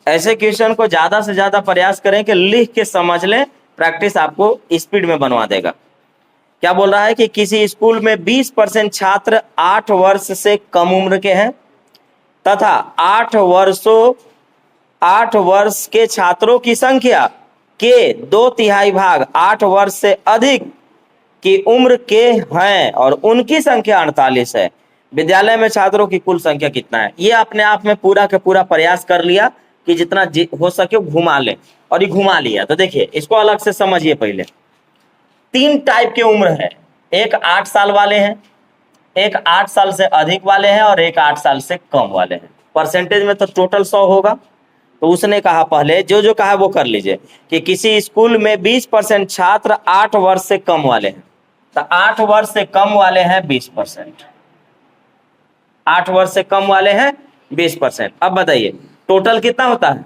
ऐसे क्वेश्चन को ज्यादा से ज्यादा प्रयास करें कि लिख के समझ लें, प्रैक्टिस आपको स्पीड में बनवा देगा। क्या बोल रहा है कि किसी स्कूल में 20% छात्र 8 वर्ष से कम उम्र के हैं तथा 8 वर्ष के छात्रों की संख्या के 2/3 भाग 8 वर्ष से अधिक की उम्र के हैं और उनकी संख्या 48 है। विद्यालय में छात्रों की कुल संख्या कितना है? ये अपने आप में पूरा का पूरा प्रयास कर लिया कि जितना हो सके घुमा ले, और ये घुमा लिया। तो देखिए इसको अलग से समझिए। पहले 3 टाइप के उम्र है, एक 8 साल वाले हैं, एक 8 साल से अधिक वाले हैं और एक 8 साल से कम वाले हैं। परसेंटेज में तो टोटल 100 होगा। तो उसने कहा पहले जो जो कहा वो कर लीजिए कि किसी स्कूल में 20% छात्र 8 वर्ष से कम वाले हैं। तो 8 वर्ष से कम वाले हैं 20%, 8 वर्ष से कम वाले हैं 20%। अब बताइए टोटल कितना होता है?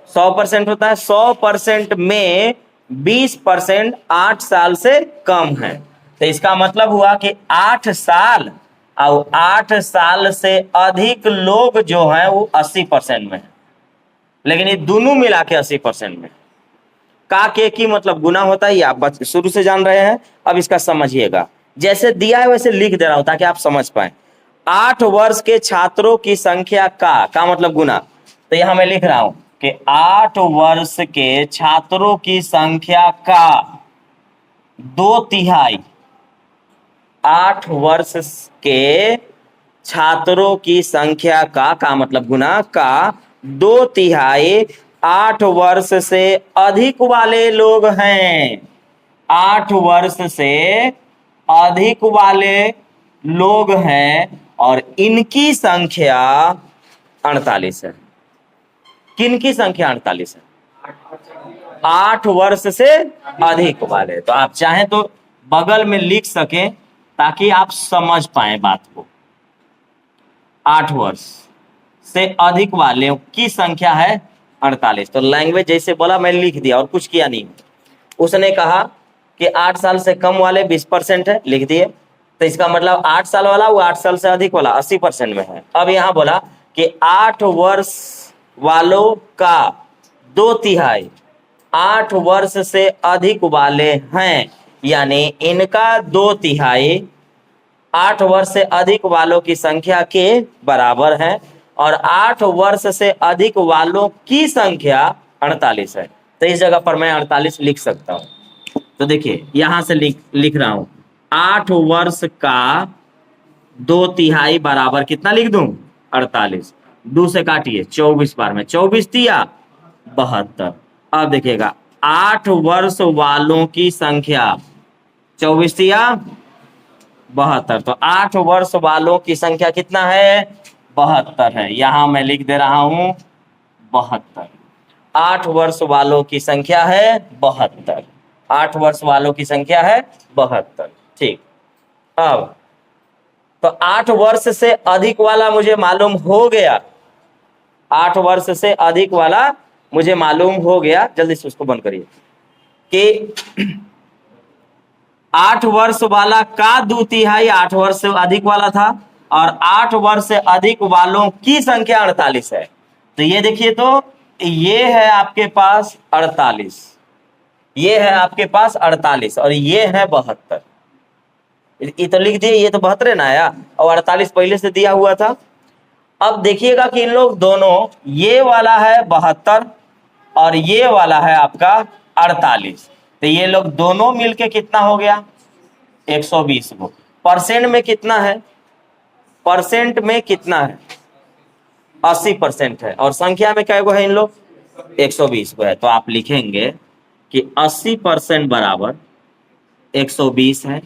100% होता है। 100% में 20% 8 साल से कम है। तो इसका मतलब हुआ कि 8 साल और 8 साल से अधिक लोग जो हैं वो 80% में है, लेकिन ये दोनों मिला के 80% में। का के की मतलब गुना होता है, ये आप शुरू से जान रहे हैं। अब इसका समझिएगा, जैसे दिया है वैसे लिख दे रहा हूं ताकि आप समझ पाए। 8 वर्ष के छात्रों की संख्या का मतलब गुना। तो यहां मैं लिख रहा हूं कि 8 वर्ष के छात्रों की संख्या का 2/3, 8 वर्ष के छात्रों की संख्या का मतलब गुना का 2/3 8 वर्ष से अधिक वाले लोग हैं। 8 वर्ष से अधिक वाले लोग हैं और इनकी संख्या 48 है। किनकी संख्या 48 है? 8 वर्ष से अधिक वाले। तो आप चाहें तो बगल में लिख सकें ताकि आप समझ पाएं बात को। 8 वर्ष से अधिक वाले की संख्या है 48। तो लैंग्वेज जैसे बोला मैं लिख दिया और कुछ किया नहीं। उसने कहा कि 8 साल से कम वाले 20% है, लिख दिए। तो इसका मतलब 8 साल वाला वो 8 साल से अधिक वाला 80% में है। अब यहां बोला कि 8 वर्ष वालों का 2/3 8 वर्ष से अधिक वाले हैं, यानी इनका 2/3 8 वर्ष से अधिक वालों की संख्या के बराबर है और 8 वर्ष से अधिक वालों की संख्या 48 है। तो इस जगह पर मैं 48 लिख सकता हूं। तो देखिए यहां से लिख रहा हूं 8 वर्ष का 2/3 बराबर कितना लिख दूं? 48। 2 से काटिए 24 बार में, 24 तिया 72। अब देखिएगा 8 वर्ष वालों की संख्या 24 तिया 72। तो 8 वर्ष वालों की संख्या कितना है? 72 है। यहां मैं लिख दे रहा हूं 72। 8 वर्ष वालों की संख्या है 72। 8 वर्ष वालों की संख्या है 72। ठीक। अब तो 8 वर्ष से अधिक वाला मुझे मालूम हो गया। 8 वर्ष से अधिक वाला मुझे मालूम हो गया। जल्दी से उसको बंद करिए कि 8 वर्ष वाला का 2/3 8 वर्ष से अधिक वाला था और 8 वर्ष से अधिक वालों की संख्या 48 है। तो ये देखिए, तो ये है आपके पास 48, ये है आपके पास 48 और ये है 72। ये तो लिख दिए, ये तो 72 ना आया और 48 पहले से दिया हुआ था। अब देखिएगा कि इन लोग दोनों, ये वाला है 72 और ये वाला है आपका 48। तो ये लोग दोनों मिलके कितना हो गया? 120 को। परसेंट में कितना है? परसेंट में कितना है? 80% है। और संख्या में क्या है इन लोग? 120 को है। तो आप लिखेंगे कि 80% बराबर 120 है।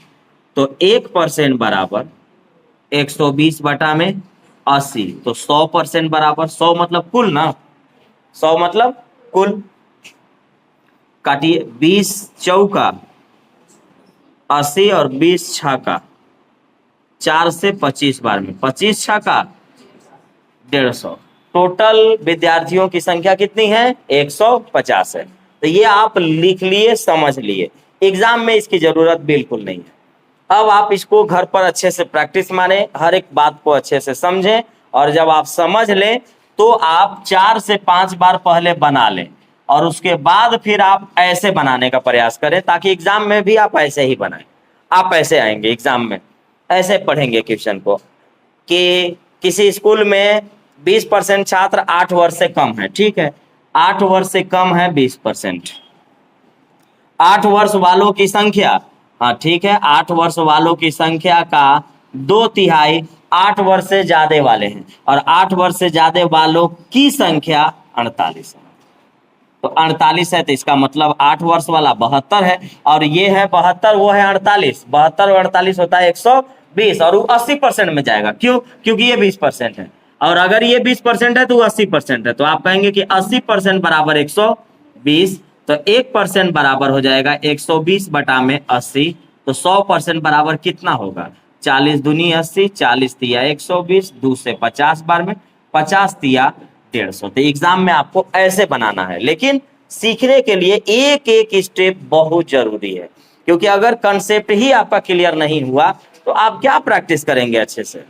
तो 1% बराबर 120 बटा में 80। तो 100% बराबर 100 मतलब कुल ना, 100 मतलब कुल। काटिए 20 चौका 80 और 20 छक्का 4 से 25 बार में 25 छक्का 150। टोटल विद्यार्थियों की संख्या कितनी है? 150 है। तो ये आप लिख लिए, समझ लिए। एग्जाम में इसकी जरूरत बिल्कुल नहीं है। अब आप इसको घर पर अच्छे से प्रैक्टिस माने, हर एक बात को अच्छे से समझें और जब आप समझ लें तो आप 4 से 5 बार पहले बना लें और उसके बाद फिर आप ऐसे बनाने का प्रयास करें, ताकि एग्जाम में भी आप ऐसे ही बनाएं। आप ऐसे आएंगे एग्जाम में, ऐसे पढ़ेंगे क्वेश्चन को कि किसी स्कूल में 20% छात्र 8 वर्ष से कम है, ठीक है, 8 वर्ष से कम है 20%। 8 वर्ष वालों की संख्या, हाँ ठीक है, 8 वर्ष वालों की संख्या का 2/3 8 वर्ष से ज्यादा वाले हैं, और 8 वर्ष से ज्यादा वालों की संख्या 48 है। तो 48 है, तो इसका मतलब 8 वर्ष वाला 72 है, और ये है 72, वो है 48, 72 और 48 होता है 120, और वो 80% में जाएगा। क्यों? क्योंकि ये 20% है, और अगर ये 20% है तो वो 80% है। तो आप कहेंगे कि 80% बराबर 120, तो 1% बराबर हो जाएगा 120 बटा में 80, तो 100% बराबर कितना होगा? 40 दूनी 80, 40 तिया 120, 2 से 50 बार में 50 तिया 150। तो एग्जाम में आपको ऐसे बनाना है, लेकिन सीखने के लिए एक एक स्टेप बहुत जरूरी है, क्योंकि अगर कंसेप्ट ही आपका क्लियर नहीं हुआ तो आप क्या प्रैक्टिस करेंगे अच्छे से।